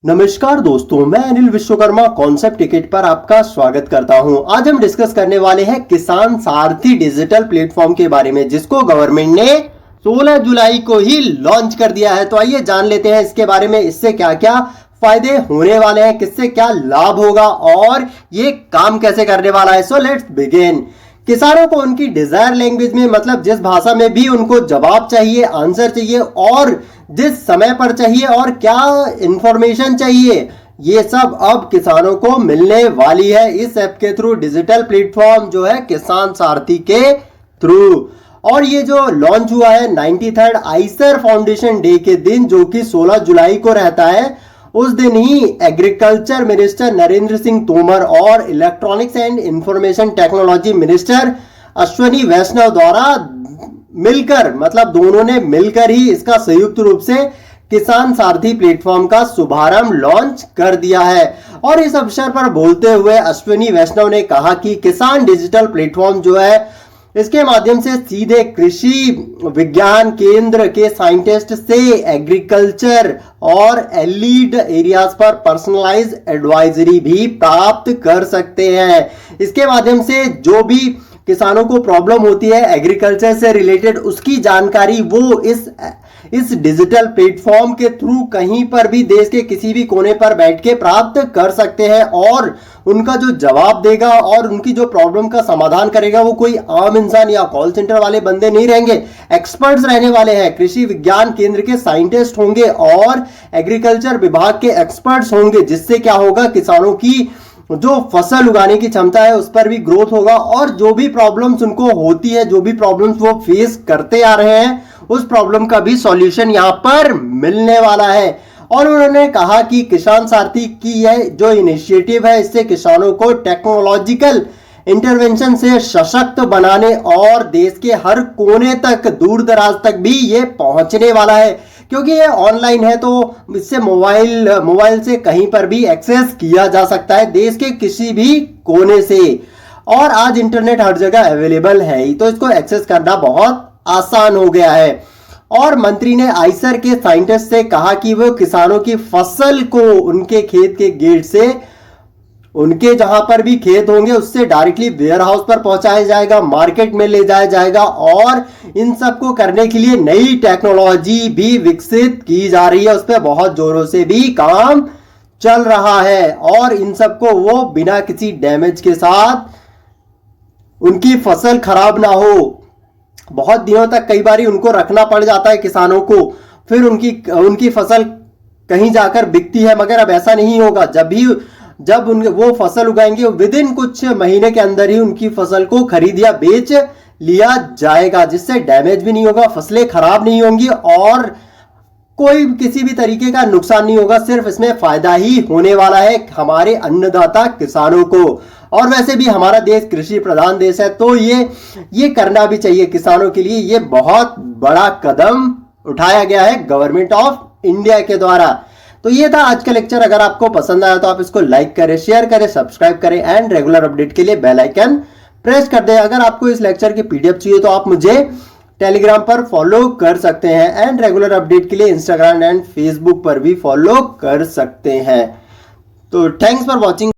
नमस्कार दोस्तों, मैं अनिल विश्वकर्मा कॉन्सेप्ट टिकट पर आपका स्वागत करता हूं। आज हम डिस्कस करने वाले हैं किसान सारथी डिजिटल प्लेटफॉर्म के बारे में, जिसको गवर्नमेंट ने 16 जुलाई को ही लॉन्च कर दिया है। तो आइए जान लेते हैं इसके बारे में, इससे क्या क्या फायदे होने वाले हैं, किससे क्या लाभ होगा और ये काम कैसे करने वाला है। So let's begin. किसानों को उनकी डिजायर लैंग्वेज में, मतलब जिस भाषा में भी उनको जवाब चाहिए, आंसर चाहिए और जिस समय पर चाहिए और क्या इंफॉर्मेशन चाहिए, ये सब अब किसानों को मिलने वाली है इस ऐप के थ्रू। डिजिटल प्लेटफॉर्म जो है किसान सारथी के थ्रू। और ये जो लॉन्च हुआ है 93rd आइसर फाउंडेशन डे के दिन, जो कि 16 जुलाई को रहता है, उस दिन ही एग्रीकल्चर मिनिस्टर नरेंद्र सिंह तोमर और electronics and information technology minister Ashwini Vaishnaw द्वारा मिलकर, मतलब दोनों ने मिलकर ही इसका संयुक्त रूप से किसान सारथी प्लेटफॉर्म का शुभारंभ लॉन्च कर दिया है। और इस अवसर पर बोलते हुए अश्वनी वैष्णव ने कहा कि किसान डिजिटल प्लेटफॉर्म जो है, इसके माध्यम से सीधे कृषि विज्ञान केंद्र के साइंटिस्ट से एग्रीकल्चर और एलिड एरियाज पर पर्सनलाइज एडवाइजरी भी प्राप्त कर सकते हैं। इसके माध्यम से जो भी किसानों को प्रॉब्लम होती है एग्रीकल्चर से रिलेटेड, उसकी जानकारी वो इस डिजिटल प्लेटफॉर्म के थ्रू कहीं पर भी, देश के किसी भी कोने पर बैठ के प्राप्त कर सकते हैं। और उनका जो जवाब देगा और उनकी जो प्रॉब्लम का समाधान करेगा, वो कोई आम इंसान या कॉल सेंटर वाले बंदे नहीं रहेंगे, एक्सपर्ट्स रहने वाले हैं। कृषि विज्ञान केंद्र के साइंटिस्ट होंगे और एग्रीकल्चर विभाग के एक्सपर्ट्स होंगे, जिससे क्या होगा, किसानों की जो फसल उगाने की क्षमता है उस पर भी ग्रोथ होगा और जो भी प्रॉब्लम्स उनको होती है, जो भी प्रॉब्लम्स वो फेस करते आ रहे हैं, उस प्रॉब्लम का भी सॉल्यूशन यहां पर मिलने वाला है। और उन्होंने कहा कि किसान सारथी की यह जो इनिशिएटिव है, इससे किसानों को टेक्नोलॉजिकल इंटरवेंशन से सशक्त बनाने और देश के हर कोने तक, दूर दराज तक भी ये पहुंचने वाला है, क्योंकि ये ऑनलाइन है। तो इससे मोबाइल से कहीं पर भी एक्सेस किया जा सकता है, देश के किसी भी कोने से। और आज इंटरनेट हर जगह अवेलेबल है ही, तो इसको एक्सेस करना बहुत आसान हो गया है। और मंत्री ने आइसर के साइंटिस्ट से कहा कि वो किसानों की फसल को उनके खेत के गेट से, उनके जहां पर भी खेत होंगे उससे डायरेक्टली वेयर हाउस पर पहुंचाया जाएगा, मार्केट में ले जाया जाएगा। और इन सब को करने के लिए नई टेक्नोलॉजी भी विकसित की जा रही है, उस पर बहुत जोरों से भी काम चल रहा है। और इन सबको वो बिना किसी डैमेज के साथ, उनकी फसल खराब ना हो, बहुत दिनों तक कई बार उनको रखना पड़ जाता है किसानों को, फिर उनकी फसल कहीं जाकर बिकती है। मगर अब ऐसा नहीं होगा, जब वो फसल उगाएंगे, विद इन कुछ महीने के अंदर ही उनकी फसल को खरीद या बेच लिया जाएगा, जिससे डैमेज भी नहीं होगा, फसलें खराब नहीं होंगी और कोई किसी भी तरीके का नुकसान नहीं होगा। सिर्फ इसमें फायदा ही होने वाला है हमारे अन्नदाता किसानों को। और वैसे भी हमारा देश कृषि प्रधान देश है, तो ये करना भी चाहिए किसानों के लिए। ये बहुत बड़ा कदम उठाया गया है गवर्नमेंट ऑफ इंडिया के द्वारा। तो ये था आज का लेक्चर। अगर आपको पसंद आया तो आप इसको लाइक करें, शेयर करें, सब्सक्राइब करें एंड रेगुलर अपडेट के लिए बेल आइकन प्रेस कर दें। अगर आपको इस लेक्चर की पीडीएफ चाहिए तो आप मुझे टेलीग्राम पर फॉलो कर सकते हैं एंड रेगुलर अपडेट के लिए इंस्टाग्राम एंड फेसबुक पर भी फॉलो कर सकते हैं। तो थैंक्स फॉर वॉचिंग।